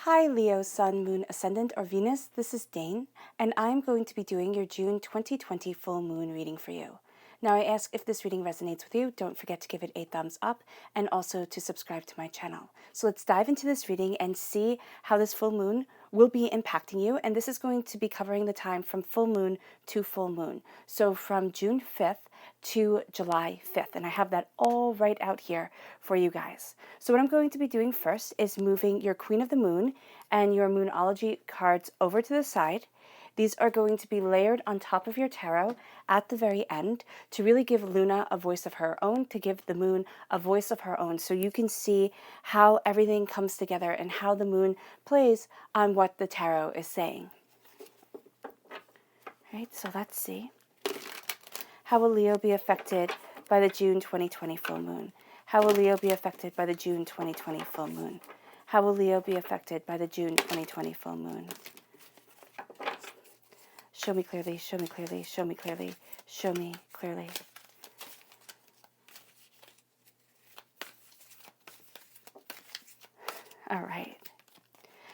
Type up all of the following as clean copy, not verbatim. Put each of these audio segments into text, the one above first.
Hi Leo, Sun, Moon, Ascendant, or Venus. This is Dane, and I'm going to be doing your June 2020 full moon reading for you. Now, I ask if this reading resonates with you, don't forget to give it a thumbs up and also to subscribe to my channel. So let's dive into this reading and see how this full moon will be impacting you. And this is going to be covering the time from full moon to full moon. So from June 5th to July 5th. And I have that all right out here for you guys. So what I'm going to be doing first is moving your Queen of the Moon and your Moonology cards over to the side. These are going to be layered on top of your tarot at the very end to really give Luna a voice of her own, to give the moon a voice of her own, so you can see how everything comes together and how the moon plays on what the tarot is saying. All right, so let's see. How will Leo be affected by the June 2020 full moon? How will Leo be affected by the June 2020 full moon? How will Leo be affected by the June 2020 full moon? Show me clearly, show me clearly, show me clearly, show me clearly. All right.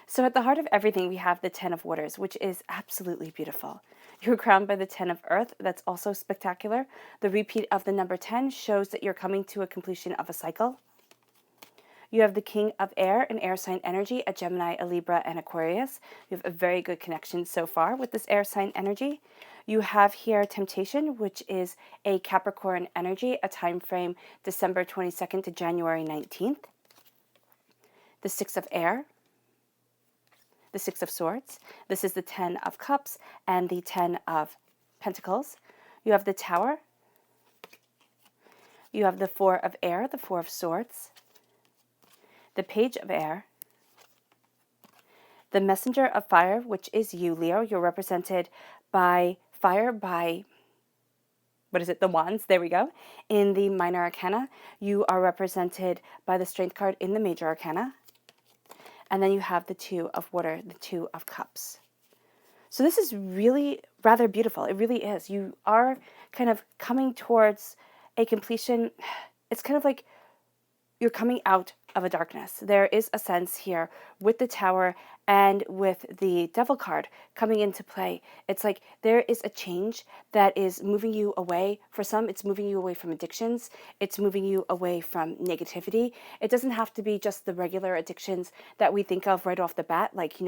So at the heart of everything, we have the Ten of Waters, which is absolutely beautiful. You're crowned by the Ten of Earth. That's also spectacular. The repeat of the number 10 shows that you're coming to a completion of a cycle. You have the King of Air, an air sign energy, a Gemini, a Libra, and Aquarius. You have a very good connection so far with this air sign energy. You have here Temptation, which is a Capricorn energy, a time frame December 22nd to January 19th. The Six of Air, the Six of Swords. This is the 10 of Cups and the 10 of Pentacles. You have the Tower. You have the Four of Air, the Four of Swords. The Page of Air, the Messenger of Fire, which is you, Leo. You're represented by fire, by, the Wands, there we go. In the Minor Arcana, you are represented by the Strength card in the Major Arcana. And then you have the Two of Water, the Two of Cups. So this is really rather beautiful. It really is. You are kind of coming towards a completion. It's kind of like you're coming out of a darkness. There is a sense here with the Tower and with the Devil card coming into play. It's like there is a change that is moving you away. For some, it's moving you away from addictions. It's moving you away from negativity. It doesn't have to be just the regular addictions that we think of right off the bat, like,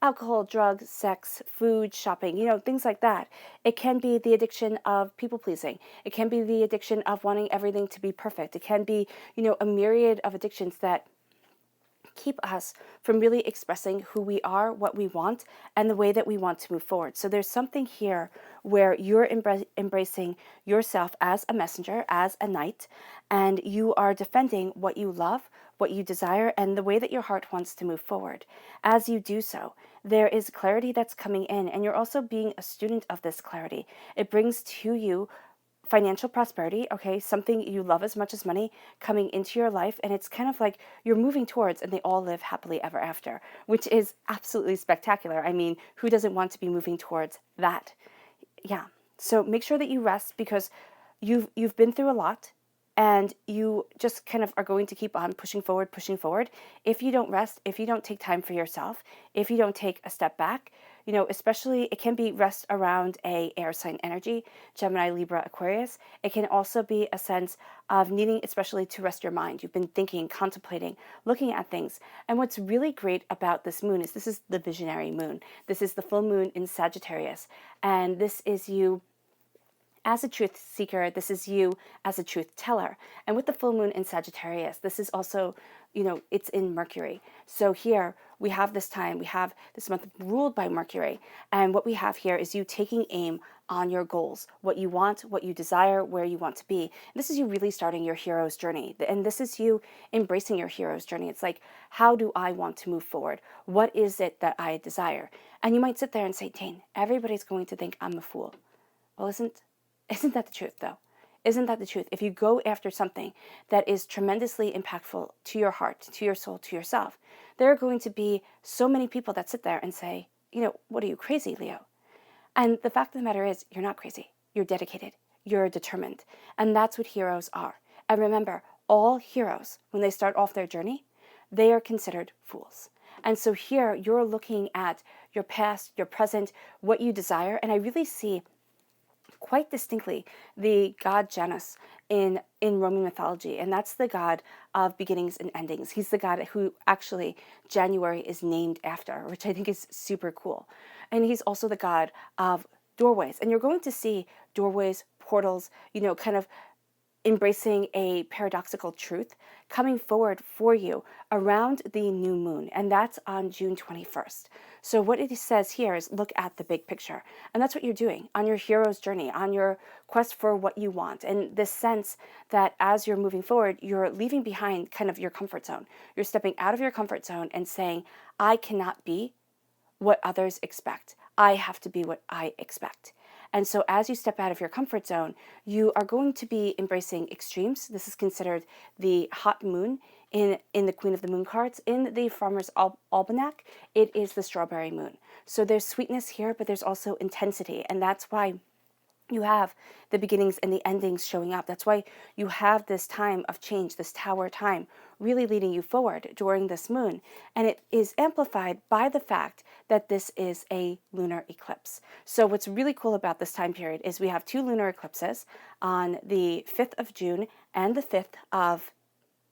alcohol, drugs, sex, food, shopping, things like that. It can be the addiction of people pleasing. It can be the addiction of wanting everything to be perfect. It can be, a myriad of addictions that keep us from really expressing who we are, what we want, and the way that we want to move forward. So there's something here where you're embracing yourself as a messenger, as a knight, and you are defending what you love, what you desire, and the way that your heart wants to move forward. As you do so, there is clarity that's coming in, and you're also being a student of this clarity. It brings to you financial prosperity, okay, something you love as much as money coming into your life, and it's kind of like you're moving towards, and they all live happily ever after, which is absolutely spectacular. I mean, who doesn't want to be moving towards that? Yeah. So make sure that you rest, because you've been through a lot, and you just kind of are going to keep on pushing forward. If you don't rest, if you don't take time for yourself, if you don't take a step back, especially it can be rest around a air sign energy, Gemini, Libra, Aquarius. It can also be a sense of needing especially to rest your mind. You've been thinking, contemplating, looking at things. And what's really great about this moon is this is the visionary moon. This is the full moon in Sagittarius. And this is you as a truth seeker. This is you as a truth teller. And with the full moon in Sagittarius, this is also, it's in Mercury. So here we have this time, we have this month ruled by Mercury. And what we have here is you taking aim on your goals, what you want, what you desire, where you want to be. And this is you really starting your hero's journey. And this is you embracing your hero's journey. It's like, how do I want to move forward? What is it that I desire? And you might sit there and say, Dane, everybody's going to think I'm a fool. Well, isn't that the truth, though? Isn't that the truth? If you go after something that is tremendously impactful to your heart, to your soul, to yourself, there are going to be so many people that sit there and say, what are you, crazy, Leo? And the fact of the matter is, you're not crazy. You're dedicated. You're determined. And that's what heroes are. And remember, all heroes, when they start off their journey, they are considered fools. And so here you're looking at your past, your present, what you desire. And I really see quite distinctly the god Janus in Roman mythology, and that's the god of beginnings and endings. He's the god who actually January is named after, which I think is super cool. And he's also the god of doorways, and you're going to see doorways, portals, kind of embracing a paradoxical truth coming forward for you around the new moon, and that's on June 21st. So what it says here is look at the big picture, and that's what you're doing on your hero's journey, on your quest for what you want, and this sense that as you're moving forward, you're leaving behind kind of your comfort zone. You're stepping out of your comfort zone and saying, I cannot be what others expect. I have to be what I expect. And so as you step out of your comfort zone, you are going to be embracing extremes. This is considered the hot moon in the Queen of the Moon cards. In the Farmer's Almanac, it is the strawberry moon. So there's sweetness here, but there's also intensity. And that's why you have the beginnings and the endings showing up. That's why you have this time of change, this tower time, really leading you forward during this moon. And it is amplified by the fact that this is a lunar eclipse. So what's really cool about this time period is we have 2 lunar eclipses on the 5th of June and the 5th of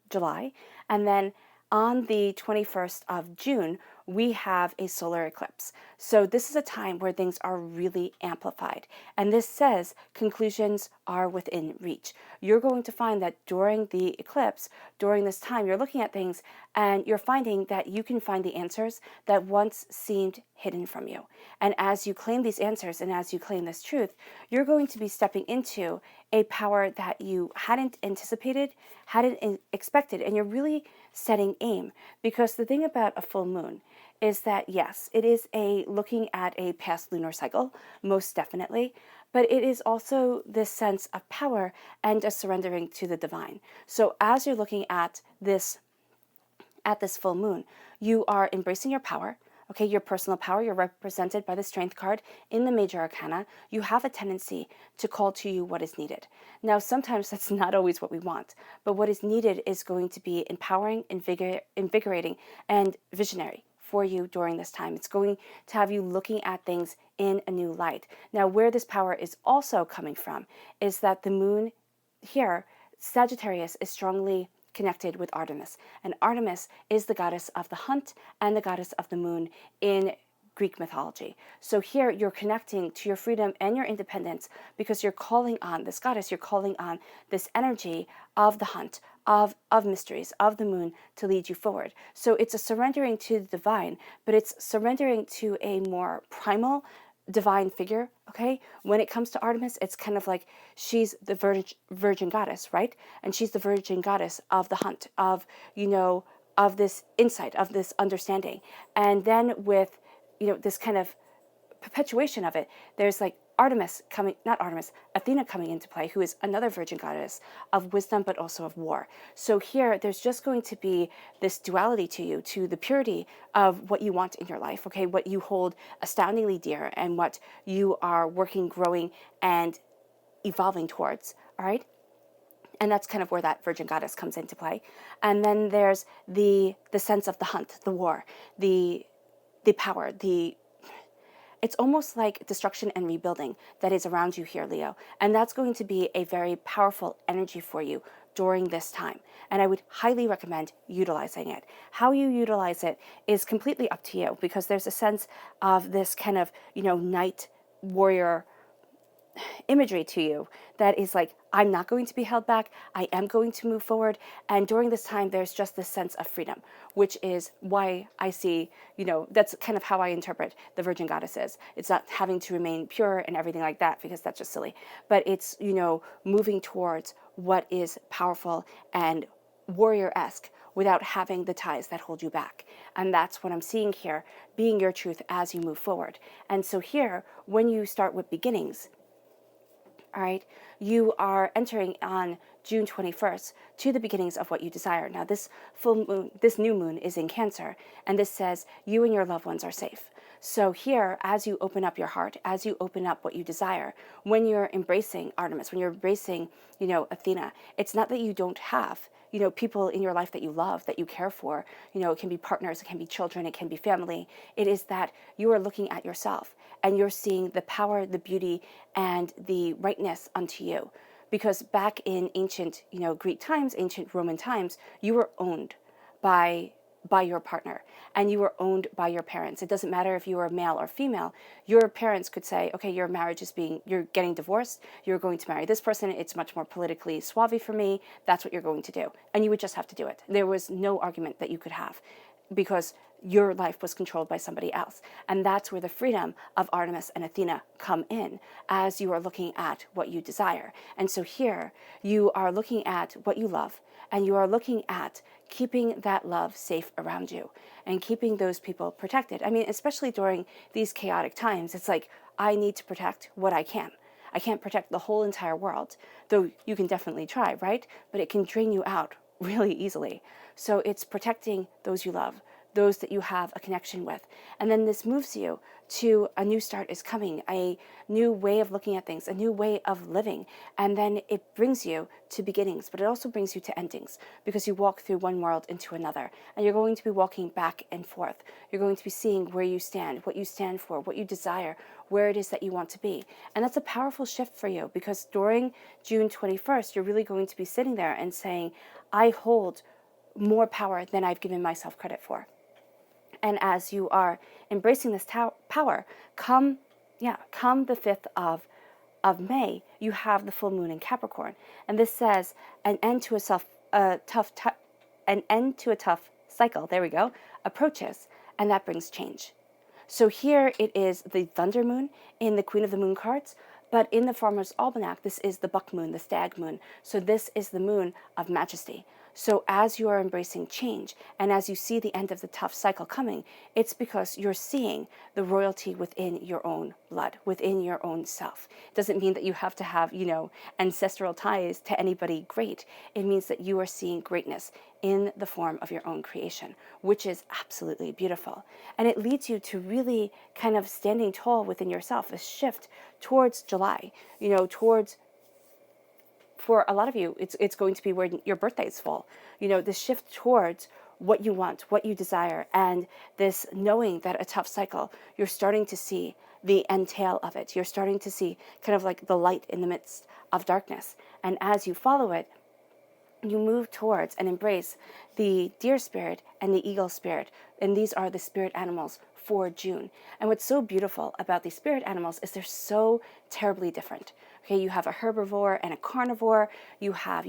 July. And then on the 21st of June, we have a solar eclipse. So this is a time where things are really amplified. And this says conclusions are within reach. You're going to find that during the eclipse, during this time, you're looking at things and you're finding that you can find the answers that once seemed hidden from you. And as you claim these answers and as you claim this truth, you're going to be stepping into a power that you hadn't anticipated, hadn't expected, and you're really setting aim. Because the thing about a full moon is that, yes, it is looking at a past lunar cycle, most definitely, but it is also this sense of power and a surrendering to the divine. So as you're looking at this full moon, you are embracing your power. Okay, your personal power, you're represented by the Strength card in the Major Arcana. You have a tendency to call to you what is needed. Now, sometimes that's not always what we want, but what is needed is going to be empowering, invigorating, and visionary for you during this time. It's going to have you looking at things in a new light. Now, where this power is also coming from is that the moon here, Sagittarius, is strongly connected with Artemis. And Artemis is the goddess of the hunt and the goddess of the moon in Greek mythology. So here you're connecting to your freedom and your independence because you're calling on this goddess, you're calling on this energy of the hunt, of mysteries, of the moon to lead you forward. So it's a surrendering to the divine, but it's surrendering to a more primal divine figure, okay? When it comes to Artemis, it's kind of like she's the virgin goddess, right? And she's the virgin goddess of the hunt, of, of this insight, of this understanding. And then with, this kind of perpetuation of it, there's like Athena coming into play, who is another virgin goddess of wisdom, but also of war. So here, there's just going to be this duality to you, to the purity of what you want in your life, okay, what you hold astoundingly dear and what you are working, growing, and evolving towards, all right? And that's kind of where that virgin goddess comes into play. And then there's the sense of the hunt, the war, the power, it's almost like destruction and rebuilding that is around you here, Leo. And that's going to be a very powerful energy for you during this time. And I would highly recommend utilizing it. How you utilize it is completely up to you, because there's a sense of this kind of, knight warrior imagery to you that is like, I'm not going to be held back. I am going to move forward. And during this time, there's just this sense of freedom, which is why I see, that's kind of how I interpret the virgin goddesses. It's not having to remain pure and everything like that, because that's just silly. But it's, moving towards what is powerful and warrior-esque without having the ties that hold you back. And that's what I'm seeing here, being your truth as you move forward. And so here, when you start with beginnings, all right, you are entering on June 21st to the beginnings of what you desire. Now, this full moon, this new moon is in Cancer, and this says you and your loved ones are safe. So here, as you open up your heart, as you open up what you desire, when you're embracing Artemis, when you're embracing, Athena, it's not that you don't have, people in your life that you love, that you care for. It can be partners, it can be children, it can be family. It is that you are looking at yourself and you're seeing the power, the beauty, and the rightness unto you. Because back in ancient, Greek times, ancient Roman times, you were owned by your partner, and you were owned by your parents. It doesn't matter if you were male or female. Your parents could say, okay, your marriage you're getting divorced, you're going to marry this person, it's much more politically suave for me, that's what you're going to do. And you would just have to do it. There was no argument that you could have, because your life was controlled by somebody else. And that's where the freedom of Artemis and Athena come in, as you are looking at what you desire. And so here you are looking at what you love, and you are looking at keeping that love safe around you and keeping those people protected. I mean, especially during these chaotic times, it's like, I need to protect what I can. I can't protect the whole entire world, though you can definitely try, right? But it can drain you out really easily. So it's protecting those you love, those that you have a connection with. And then this moves you to a new start is coming, a new way of looking at things, a new way of living. And then it brings you to beginnings, but it also brings you to endings, because you walk through one world into another. And you're going to be walking back and forth. You're going to be seeing where you stand, what you stand for, what you desire, where it is that you want to be. And that's a powerful shift for you, because during June 21st, you're really going to be sitting there and saying, I hold more power than I've given myself credit for. And as you are embracing this power, come the 5th of May, you have the full moon in Capricorn. And this says an end to a tough cycle, there we go, approaches, and that brings change. So here it is the thunder moon in the Queen of the Moon cards, but in the Farmer's Almanac, this is the buck moon, the stag moon. So this is the moon of majesty. So as you are embracing change, and as you see the end of the tough cycle coming, it's because you're seeing the royalty within your own blood, within your own self. It doesn't mean that you have to have, ancestral ties to anybody great. It means that you are seeing greatness in the form of your own creation, which is absolutely beautiful. And it leads you to really kind of standing tall within yourself, a shift towards July, towards, for a lot of you, it's going to be where your birthdays fall. This shift towards what you want, what you desire, and this knowing that a tough cycle, you're starting to see the entail of it. You're starting to see kind of like the light in the midst of darkness. And as you follow it, you move towards and embrace the deer spirit and the eagle spirit. And these are the spirit animals for June. And what's so beautiful about these spirit animals is they're so terribly different. Okay, you have a herbivore and a carnivore. You have,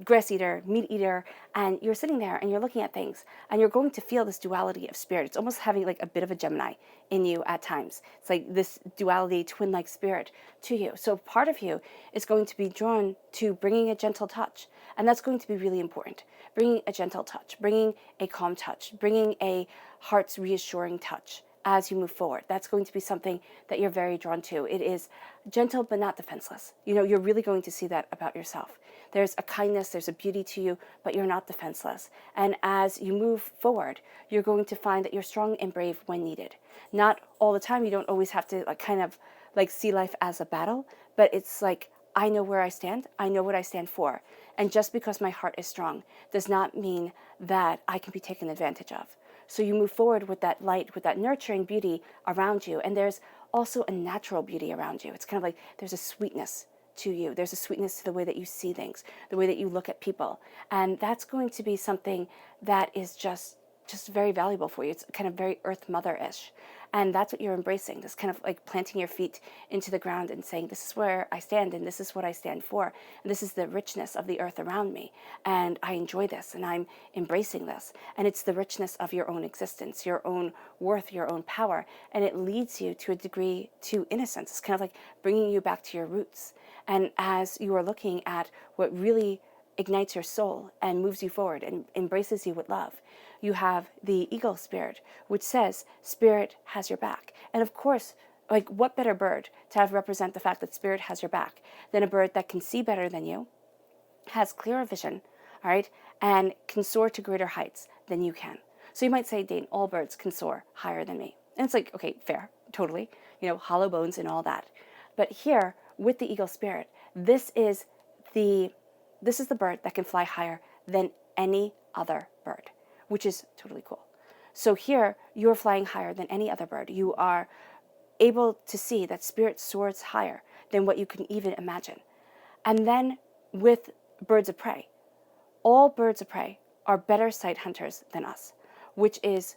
grass eater, meat eater, and you're sitting there and you're looking at things and you're going to feel this duality of spirit. It's almost having like a bit of a Gemini in you at times. It's like this duality, twin-like spirit to you. So part of you is going to be drawn to bringing a gentle touch, and that's going to be really important. Bringing a gentle touch, bringing a calm touch, bringing a heart's reassuring touch as you move forward. That's going to be something that you're very drawn to. It is gentle but not defenseless. You're really going to see that about yourself. There's a kindness, there's a beauty to you, but you're not defenseless. And as you move forward, you're going to find that you're strong and brave when needed. Not all the time. You don't always have to see life as a battle, but it's like, I know where I stand. I know what I stand for. And just because my heart is strong does not mean that I can be taken advantage of. So you move forward with that light, with that nurturing beauty around you. And there's also a natural beauty around you. It's kind of like there's a sweetness to you. There's a sweetness to the way that you see things, the way that you look at people. And that's going to be something that is just very valuable for you. It's kind of very Earth Mother-ish. And that's what you're embracing, this kind of like planting your feet into the ground and saying, this is where I stand and this is what I stand for. And this is the richness of the earth around me. And I enjoy this and I'm embracing this. And it's the richness of your own existence, your own worth, your own power. And it leads you to a degree to innocence. It's kind of like bringing you back to your roots. And as you are looking at what really ignites your soul and moves you forward and embraces you with love, you have the eagle spirit, which says spirit has your back. And of course, like, what better bird to have represent the fact that spirit has your back than a bird that can see better than you, has clearer vision, all right, and can soar to greater heights than you can. So you might say, Dane, all birds can soar higher than me. And it's like, okay, fair, totally, hollow bones and all that. But here, with the eagle spirit, this is the bird that can fly higher than any other bird, which is totally cool. So here, you're flying higher than any other bird. You are able to see that spirit soars higher than what you can even imagine. And then with birds of prey, all birds of prey are better sight hunters than us, which is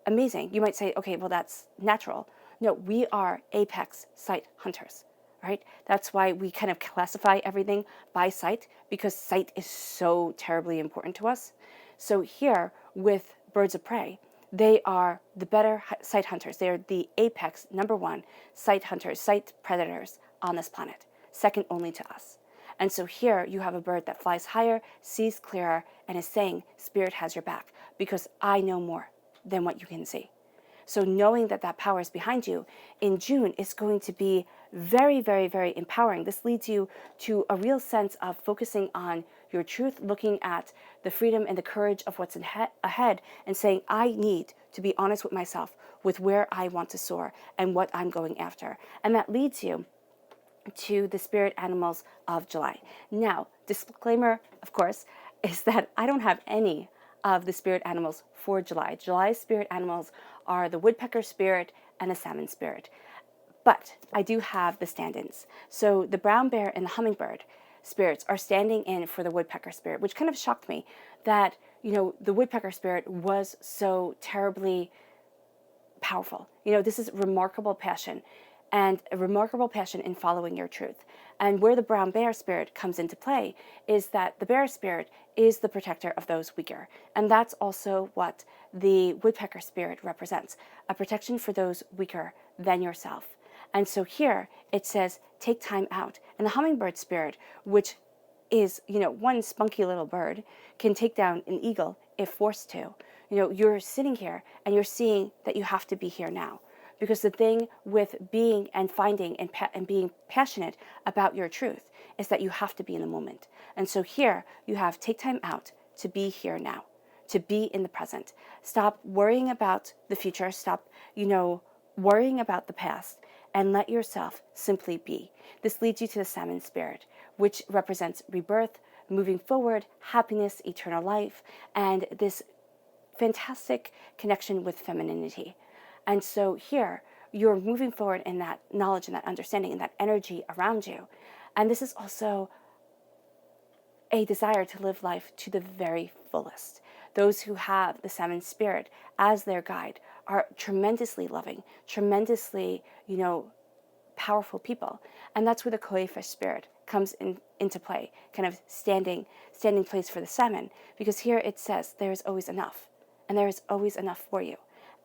amazing. You might say, okay, well, that's natural. No, we are apex sight hunters, right? That's why we kind of classify everything by sight, because sight is so terribly important to us. So here with birds of prey, they are the better sight hunters. They are the apex number one sight hunters, sight predators on this planet, second only to us. And so here you have a bird that flies higher, sees clearer, and is saying, Spirit has your back, because I know more than what you can see. So knowing that that power is behind you in June is going to be very, very, very empowering. This leads you to a real sense of focusing on your truth, looking at the freedom and the courage of what's ahead, and saying, I need to be honest with myself with where I want to soar and what I'm going after. And that leads you to the spirit animals of July. Now, disclaimer, of course, is that I don't have any of the spirit animals for July. July's spirit animals are the woodpecker spirit and the salmon spirit. But I do have the stand-ins. So the brown bear and the hummingbird spirits are standing in for the woodpecker spirit, which kind of shocked me that, the woodpecker spirit was so terribly powerful. This is remarkable passion, and a remarkable passion in following your truth. And where the brown bear spirit comes into play is that the bear spirit is the protector of those weaker. And that's also what the woodpecker spirit represents, a protection for those weaker than yourself. And so here it says, take time out. And the hummingbird spirit, which is, one spunky little bird, can take down an eagle if forced to. You're sitting here and you're seeing that you have to be here now. Because the thing with being and finding and being passionate about your truth is that you have to be in the moment. And so here you have take time out to be here now, to be in the present. Stop worrying about the future. Stop, worrying about the past, and let yourself simply be. This leads you to the salmon spirit, which represents rebirth, moving forward, happiness, eternal life, and this fantastic connection with femininity. And so here, you're moving forward in that knowledge and that understanding and that energy around you. And this is also a desire to live life to the very fullest. Those who have the salmon spirit as their guide are tremendously loving, tremendously, powerful people. And that's where the koi fish spirit comes into play, kind of standing place for the salmon. Because here it says there is always enough, and there is always enough for you.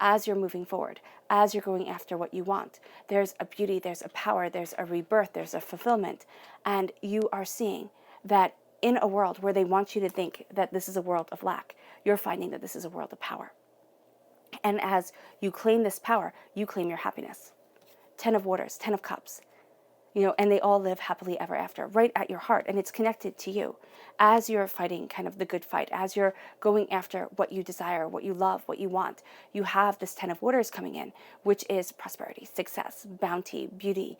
As you're moving forward, as you're going after what you want, there's a beauty, there's a power, there's a rebirth, there's a fulfillment. And you are seeing that in a world where they want you to think that this is a world of lack, you're finding that this is a world of power. And as you claim this power, you claim your happiness. 10 of Waters, 10 of Cups, and they all live happily ever after, right at your heart, and it's connected to you. As you're fighting kind of the good fight, as you're going after what you desire, what you love, what you want, you have this 10 of Waters coming in, which is prosperity, success, bounty, beauty,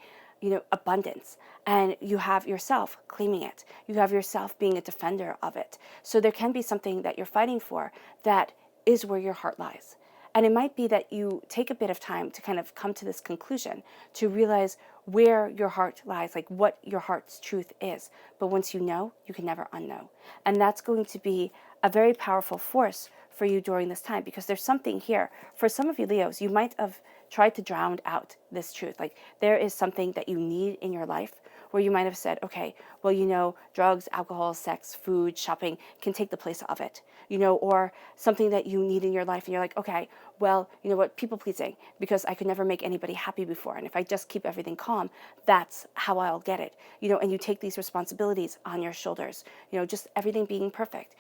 abundance. And you have yourself claiming it. You have yourself being a defender of it. So there can be something that you're fighting for that is where your heart lies. And it might be that you take a bit of time to kind of come to this conclusion, to realize where your heart lies, like what your heart's truth is. But once you know, you can never unknow. And that's going to be a very powerful force for you during this time, because there's something here. For some of you Leos, you might have tried to drown out this truth. Like there is something that you need in your life where you might have said, okay, well, drugs, alcohol, sex, food, shopping can take the place of it, or something that you need in your life. And you're like, okay, well, you know what, people pleasing, because I could never make anybody happy before. And if I just keep everything calm, that's how I'll get it, and you take these responsibilities on your shoulders, just everything being perfect,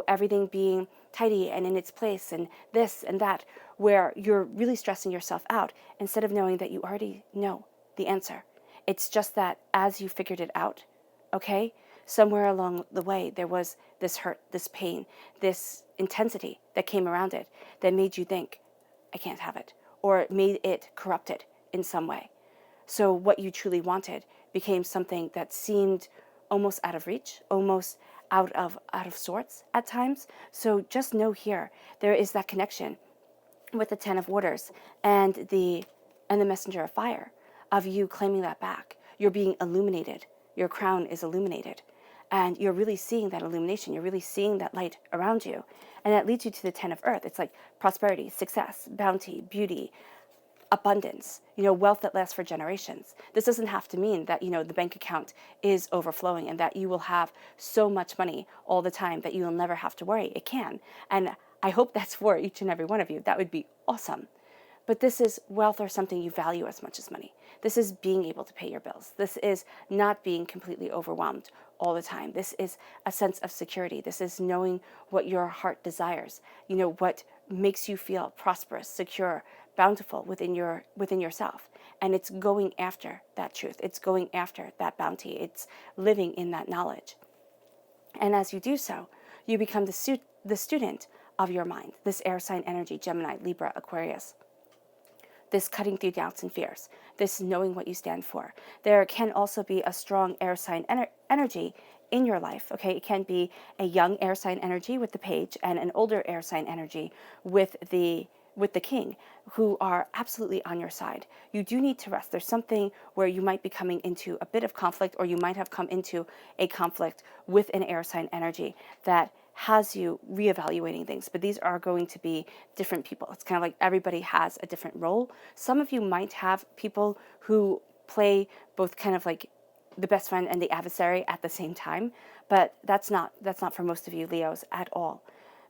everything being tidy and in its place and this and that, where you're really stressing yourself out instead of knowing that you already know the answer. It's just that as you figured it out, okay, somewhere along the way there was this hurt, this pain, this intensity that came around it that made you think, I can't have it, or made it corrupted in some way. So what you truly wanted became something that seemed almost out of reach, almost out of sorts at times. So just know here, there is that connection with the Ten of Waters and the Messenger of Fire, of you claiming that back. You're being illuminated. Your crown is illuminated. And you're really seeing that illumination. You're really seeing that light around you. And that leads you to the Ten of Earth. It's like prosperity, success, bounty, beauty, abundance, wealth that lasts for generations. This doesn't have to mean that, the bank account is overflowing and that you will have so much money all the time that you will never have to worry. It can. And I hope that's for each and every one of you. That would be awesome. But this is wealth or something you value as much as money. This is being able to pay your bills. This is not being completely overwhelmed all the time. This is a sense of security. This is knowing what your heart desires, what makes you feel prosperous, secure, bountiful within yourself. And it's going after that truth. It's going after that bounty. It's living in that knowledge. And as you do so, you become the student of your mind, this air sign energy, Gemini, Libra, Aquarius. This cutting through doubts and fears, this knowing what you stand for. There can also be a strong air sign energy in your life, okay? It can be a young air sign energy with the page and an older air sign energy with the king, who are absolutely on your side. You do need to rest. There's something where you might be coming into a bit of conflict, or you might have come into a conflict with an air sign energy that has you reevaluating things. But these are going to be different people. It's kind of like everybody has a different role. Some of you might have people who play both kind of like the best friend and the adversary at the same time, but that's not for most of you Leos at all,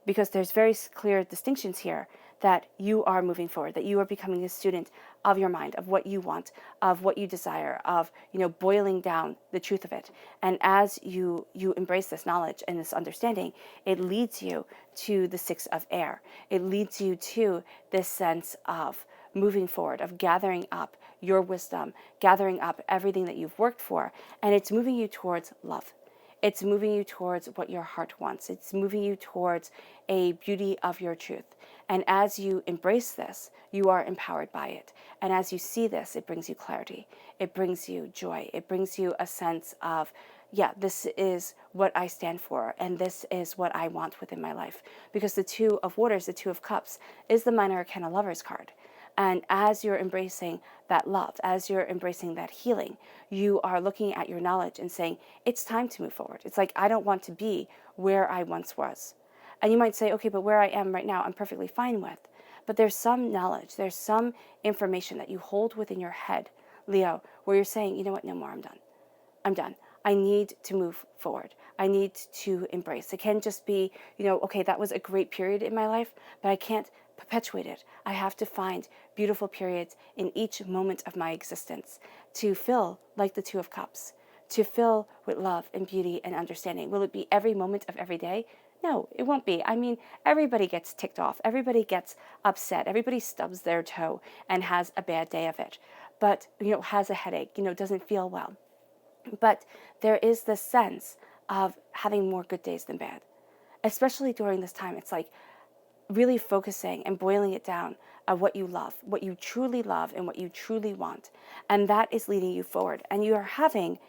because there's very clear distinctions here that you are moving forward, that you are becoming a student of your mind, of what you want, of what you desire, of, boiling down the truth of it. And as you embrace this knowledge and this understanding, it leads you to the Six of Air. It leads you to this sense of moving forward, of gathering up your wisdom, gathering up everything that you've worked for, and it's moving you towards love. It's moving you towards what your heart wants. It's moving you towards a beauty of your truth. And as you embrace this, you are empowered by it. And as you see this, it brings you clarity. It brings you joy. It brings you a sense of, yeah, this is what I stand for, and this is what I want within my life. Because the Two of Waters, the Two of Cups, is the Minor Arcana Lovers card. And as you're embracing that love, as you're embracing that healing, you are looking at your knowledge and saying, it's time to move forward. It's like, I don't want to be where I once was. And you might say, okay, but where I am right now, I'm perfectly fine with. But there's some knowledge, there's some information that you hold within your head, Leo, where you're saying, you know what, no more, I'm done. I'm done. I need to move forward. I need to embrace. It can just be, okay, that was a great period in my life, but I can't perpetuate it. I have to find beautiful periods in each moment of my existence to fill like the Two of Cups, to fill with love and beauty and understanding. Will it be every moment of every day? No, it won't be. I mean, everybody gets ticked off. Everybody gets upset. Everybody stubs their toe and has a bad day of it. But, has a headache, doesn't feel well. But there is this sense of having more good days than bad. Especially during this time, it's like really focusing and boiling it down of what you love, what you truly love and what you truly want. And that is leading you forward. And you are having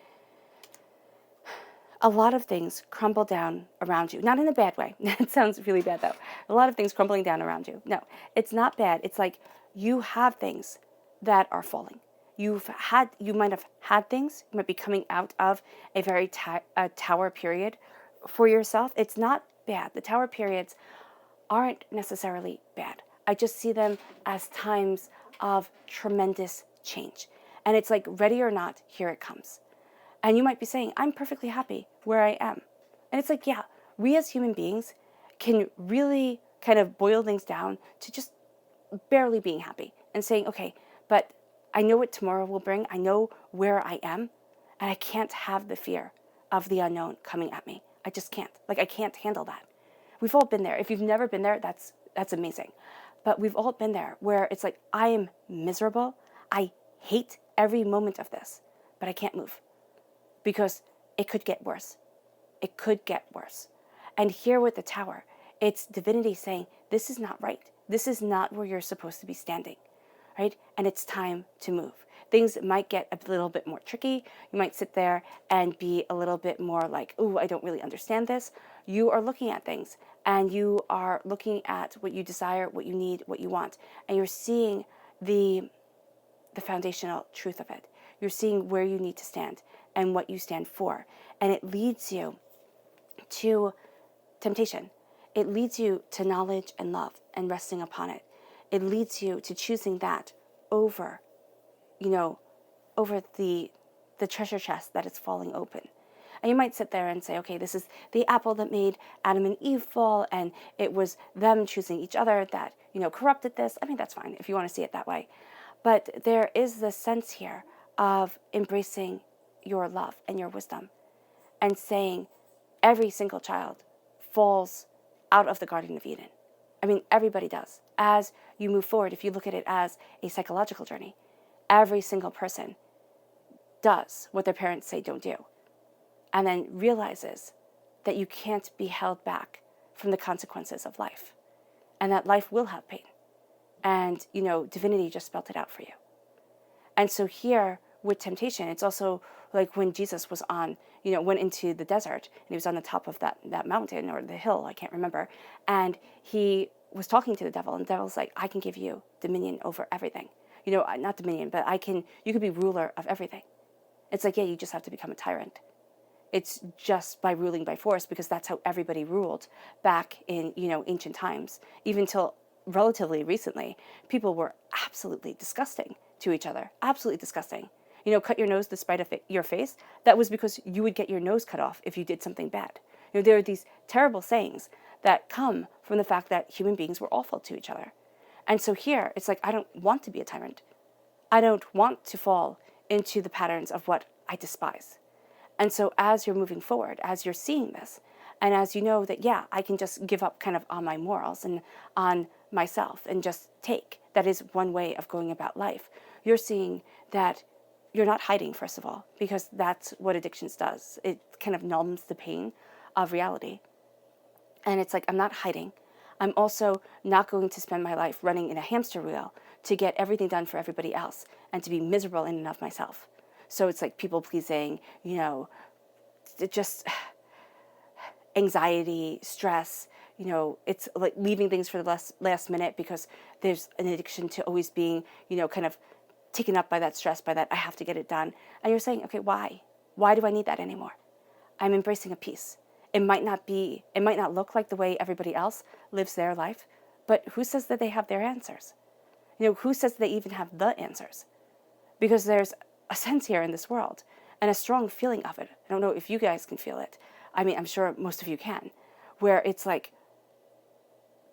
a lot of things crumble down around you. Not in a bad way. It sounds really bad though. A lot of things crumbling down around you. No, it's not bad. It's like you have things that are falling. You might have had things. You might be coming out of a very tower period for yourself. It's not bad. The tower periods aren't necessarily bad. I just see them as times of tremendous change. And it's like, ready or not, here it comes. And you might be saying, I'm perfectly happy where I am. And it's like, yeah, we as human beings can really kind of boil things down to just barely being happy and saying, okay, but I know what tomorrow will bring. I know where I am, and I can't have the fear of the unknown coming at me. I just can't. Like, I can't handle that. We've all been there. If you've never been there, that's amazing. But we've all been there where it's like, I am miserable. I hate every moment of this, but I can't move because it could get worse. It could get worse. And here with the tower, it's divinity saying, this is not right. This is not where you're supposed to be standing. right? And it's time to move. Things might get a little bit more tricky. You might sit there and be a little bit more like, ooh, I don't really understand this. You are looking at things and you are looking at what you desire, what you need, what you want, and you're seeing the foundational truth of it. You're seeing where you need to stand and what you stand for. And it leads you to temptation. It leads you to knowledge and love and resting upon it. It leads you to choosing that over, over the treasure chest that is falling open. And you might sit there and say, okay, this is the apple that made Adam and Eve fall, and it was them choosing each other that, corrupted this. I mean, that's fine if you want to see it that way. But there is this sense here of embracing your love and your wisdom and saying every single child falls out of the Garden of Eden. I mean, everybody does. As you move forward, if you look at it as a psychological journey, every single person does what their parents say don't do, and then realizes that you can't be held back from the consequences of life, and that life will have pain. And, divinity just spelled it out for you. And so here with temptation, it's also like when Jesus was went into the desert and he was on the top of that mountain or the hill, I can't remember. And he was talking to the devil, and the devil's like, I can give you dominion over everything. Not dominion, but you could be ruler of everything. It's like, yeah, you just have to become a tyrant. It's just by ruling by force, because that's how everybody ruled back in, ancient times. Even till relatively recently, people were absolutely disgusting to each other. Absolutely disgusting. Cut your nose despite your face. That was because you would get your nose cut off if you did something bad. There are these terrible sayings that come from the fact that human beings were awful to each other. And so here, it's like, I don't want to be a tyrant. I don't want to fall into the patterns of what I despise. And so as you're moving forward, as you're seeing this, and as you know that, yeah, I can just give up kind of on my morals and on myself and just take. That is one way of going about life. You're seeing that you're not hiding, first of all, because that's what addictions does. It kind of numbs the pain of reality. And it's like, I'm not hiding. I'm also not going to spend my life running in a hamster wheel to get everything done for everybody else and to be miserable in and of myself. So it's like people pleasing, just anxiety, stress, it's like leaving things for the last minute because there's an addiction to always being, kind of taken up by that stress, by that I have to get it done. And you're saying, okay, why? Why do I need that anymore? I'm embracing a peace. It might not look like the way everybody else lives their life, but who says that they have their answers? Who says they even have the answers? Because there's a sense here in this world and a strong feeling of it. I don't know if you guys can feel it. I mean, I'm sure most of you can, where it's like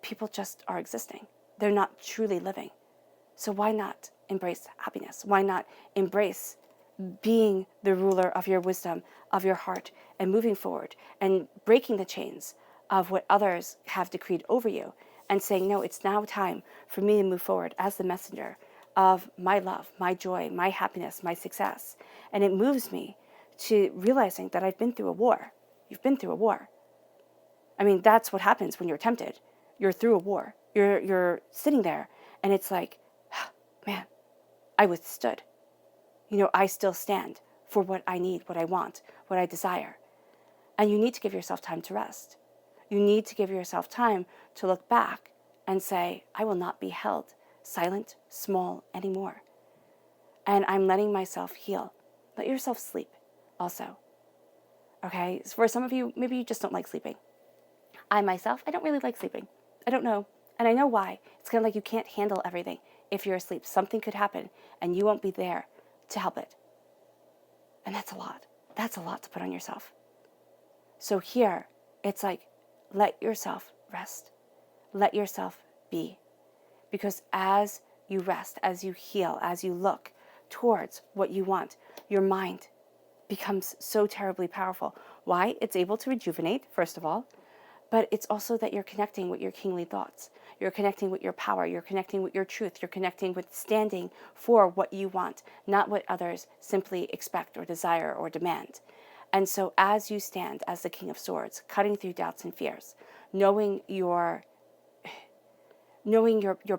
people just are existing. They're not truly living. So why not embrace happiness? Why not embrace being the ruler of your wisdom, of your heart, and moving forward and breaking the chains of what others have decreed over you and saying, no, it's now time for me to move forward as the messenger of my love, my joy, my happiness, my success. And it moves me to realizing that I've been through a war. You've been through a war. I mean, that's what happens when you're tempted. You're through a war. You're sitting there and it's like, man, I withstood. I still stand for what I need, what I want, what I desire. And you need to give yourself time to rest. You need to give yourself time to look back and say, I will not be held silent, small anymore. And I'm letting myself heal. Let yourself sleep also. Okay? For some of you, maybe you just don't like sleeping. I myself, I don't really like sleeping. I don't know. And I know why. It's kind of like you can't handle everything if you're asleep. Something could happen and you won't be there to help it. And that's a lot. That's a lot to put on yourself. So here, it's like, let yourself rest. Let yourself be. Because as you rest, as you heal, as you look towards what you want, your mind becomes so terribly powerful. Why? It's able to rejuvenate, first of all, but it's also that you're connecting with your kingly thoughts. You're connecting with your power. You're connecting with your truth. You're connecting with standing for what you want, not what others simply expect or desire or demand. And so as you stand as the King of Swords, cutting through doubts and fears, knowing your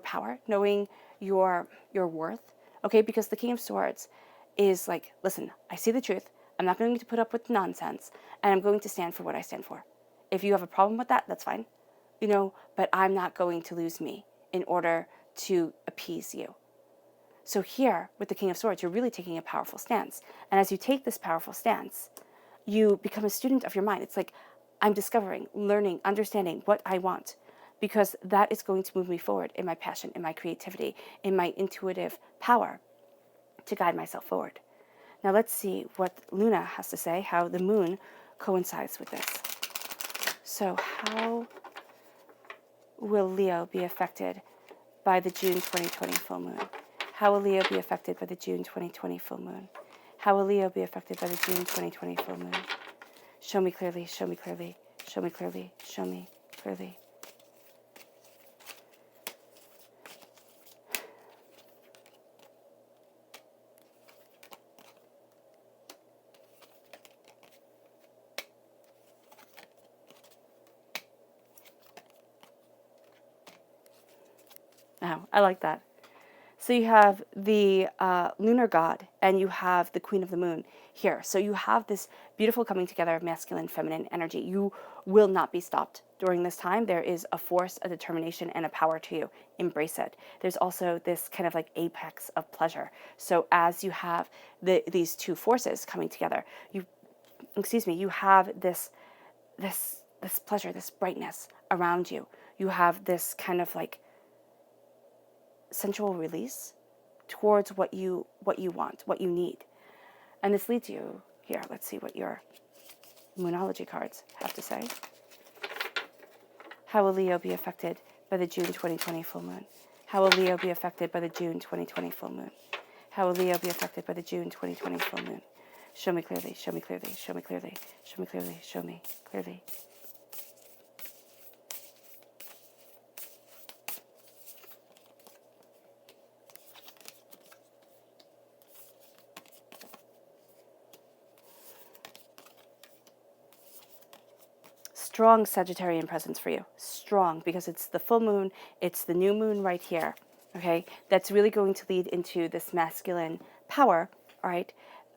power, knowing your worth, okay? Because the King of Swords is like, listen, I see the truth. I'm not going to put up with nonsense, and I'm going to stand for what I stand for. If you have a problem with that, that's fine, but I'm not going to lose me in order to appease you. So here, with the King of Swords, you're really taking a powerful stance. And as you take this powerful stance, you become a student of your mind. It's like, I'm discovering, learning, understanding what I want, because that is going to move me forward in my passion, in my creativity, in my intuitive power to guide myself forward. Now let's see what Luna has to say, how the moon coincides with this. So how will Leo be affected by the June 2020 full moon? How will Leo be affected by the June 2020 full moon? How will Leo be affected by the June 2020 full moon? Show me clearly, show me clearly, show me clearly, show me clearly. Oh, I like that. So you have the lunar god and you have the queen of the moon here. So you have this beautiful coming together of masculine, feminine energy. You will not be stopped during this time. There is a force, a determination, and a power to you. Embrace it. There's also this kind of like apex of pleasure. So as you have these two forces coming together, you have this pleasure, this brightness around you. You have this kind of like sensual release towards what you want, what you need. And this leads you here. Let's see what your Moonology cards have to say. How will Leo be affected by the June 2020 full moon? How will Leo be affected by the June 2020 full moon? How will Leo be affected by the June 2020 full moon? Show me clearly, show me clearly, show me clearly, show me clearly, show me clearly. Strong Sagittarian presence for you. Strong, because it's the full moon, it's the new moon right here, okay? That's really going to lead into this masculine power, all right,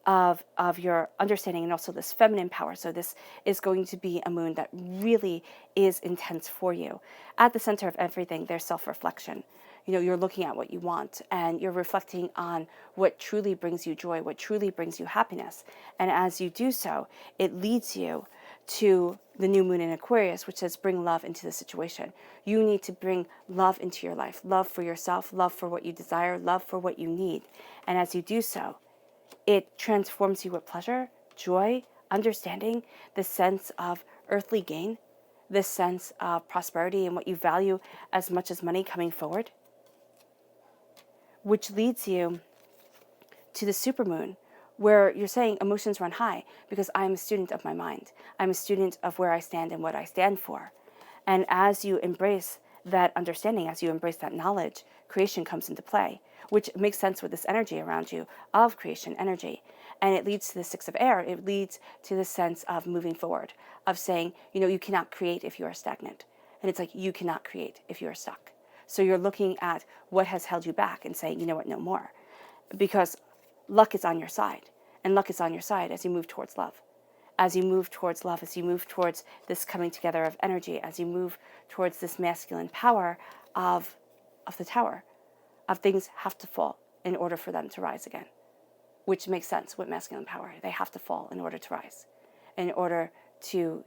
of your understanding, and also this feminine power. So this is going to be a moon that really is intense for you. At the center of everything, there's self-reflection. You're looking at what you want and you're reflecting on what truly brings you joy, what truly brings you happiness. And as you do so, it leads you to the new moon in Aquarius, which says bring love into the situation. You need to bring love into your life, love for yourself, love for what you desire, love for what you need. And as you do so, it transforms you with pleasure, joy, understanding, the sense of earthly gain, this sense of prosperity and what you value as much as money coming forward, which leads you to the supermoon, where you're saying emotions run high because I'm a student of my mind. I'm a student of where I stand and what I stand for. And as you embrace that understanding, as you embrace that knowledge, creation comes into play, which makes sense with this energy around you of creation energy. And it leads to the Six of Air. It leads to the sense of moving forward, of saying, you cannot create if you are stagnant. And it's like, you cannot create if you are stuck. So you're looking at what has held you back and saying, you know what, no more. Because luck is on your side. And luck is on your side as you move towards love. As you move towards love, as you move towards this coming together of energy, as you move towards this masculine power of the tower, of things have to fall in order for them to rise again. Which makes sense with masculine power. They have to fall in order to rise. In order to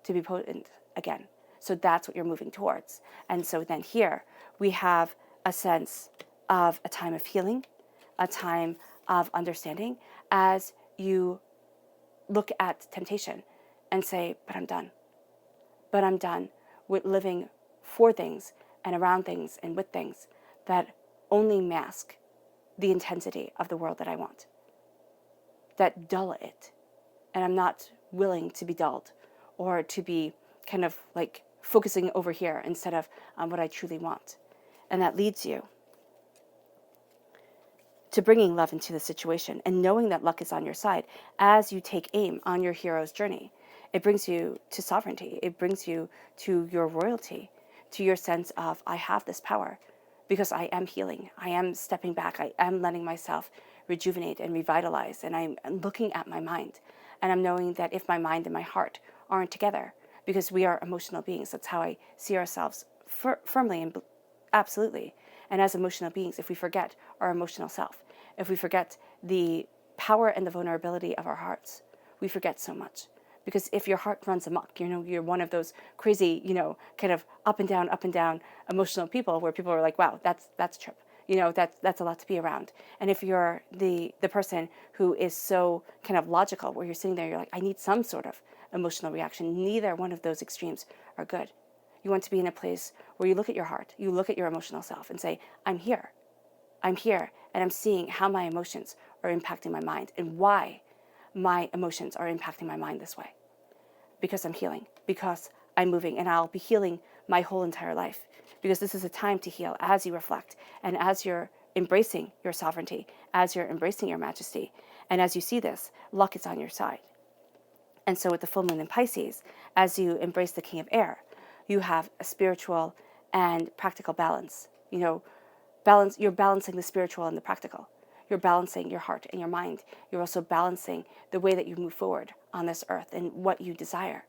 be potent again. So that's what you're moving towards. And so then here we have a sense of a time of healing, a time of understanding, as you look at temptation and say, but I'm done. But I'm done with living for things and around things and with things that only mask the intensity of the world that I want, that dull it. And I'm not willing to be dulled or to be kind of like focusing over here instead of on what I truly want. And that leads you to bringing love into the situation and knowing that luck is on your side as you take aim on your hero's journey. It brings you to sovereignty. It brings you to your royalty, to your sense of, I have this power. because I am healing. I am stepping back. I am letting myself rejuvenate and revitalize. And I'm looking at my mind. And I'm knowing that if my mind and my heart aren't together, because we are emotional beings, that's how I see ourselves firmly and absolutely. And as emotional beings, if we forget our emotional self, if we forget the power and the vulnerability of our hearts, we forget so much. Because if your heart runs amok, you're one of those crazy, kind of up and down emotional people where people are like, wow, that's a trip. That's a lot to be around. And if you're the person who is so kind of logical, where you're sitting there, you're like, I need some sort of emotional reaction. Neither one of those extremes are good. You want to be in a place where you look at your heart, you look at your emotional self and say, I'm here, and I'm seeing how my emotions are impacting my mind and why my emotions are impacting my mind this way. Because I'm healing, because I'm moving, and I'll be healing my whole entire life. Because this is a time to heal as you reflect and as you're embracing your sovereignty, as you're embracing your majesty, and as you see this, luck is on your side. And so with the full moon in Pisces, as you embrace the king of air, you have a spiritual and practical balance. You're balancing the spiritual and the practical. You're balancing your heart and your mind. You're also balancing the way that you move forward on this earth and what you desire.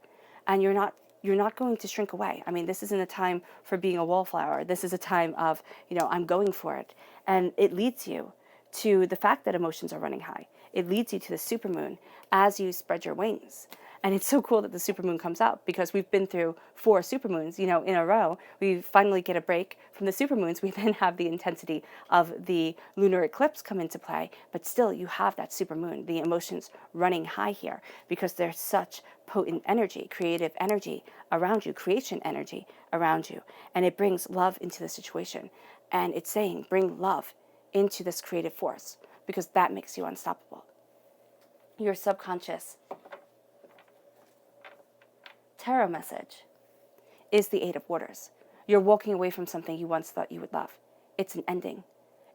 And you're not going to shrink away. I mean, this isn't a time for being a wallflower. This is a time of, I'm going for it. And it leads you to the fact that emotions are running high. It leads you to the supermoon as you spread your wings. And it's so cool that the supermoon comes out because we've been through 4 supermoons, in a row. We finally get a break from the supermoons. We then have the intensity of the lunar eclipse come into play, but still you have that supermoon, the emotions running high here because there's such potent energy, creative energy around you, creation energy around you. And it brings love into the situation. And it's saying, bring love into this creative force because that makes you unstoppable. Your subconscious tarot message is the 8 of Waters. You're walking away from something you once thought you would love. It's an ending.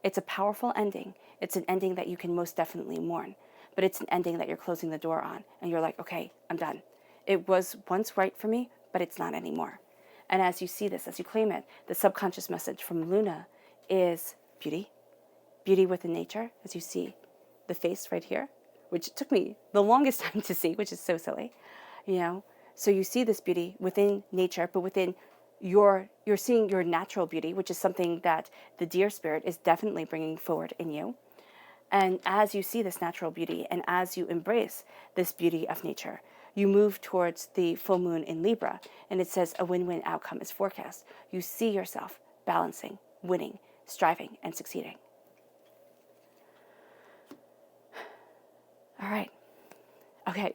It's a powerful ending. It's an ending that you can most definitely mourn, but it's an ending that you're closing the door on, and you're like, okay, I'm done. It was once right for me, but it's not anymore. And as you see this, as you claim it, the subconscious message from Luna is beauty. Beauty within nature, as you see the face right here, which took me the longest time to see, which is so silly, So you see this beauty within nature, but within you're seeing your natural beauty, which is something that the deer spirit is definitely bringing forward in you. And as you see this natural beauty and as you embrace this beauty of nature, you move towards the full moon in Libra, and it says a win-win outcome is forecast. You see yourself balancing, winning, striving, and succeeding. All right. Okay.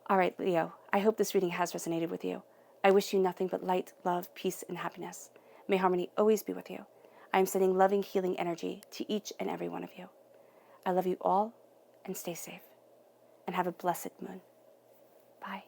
All right, Leo, I hope this reading has resonated with you. I wish you nothing but light, love, peace, and happiness. May harmony always be with you. I am sending loving, healing energy to each and every one of you. I love you all, and stay safe. And have a blessed moon. Bye.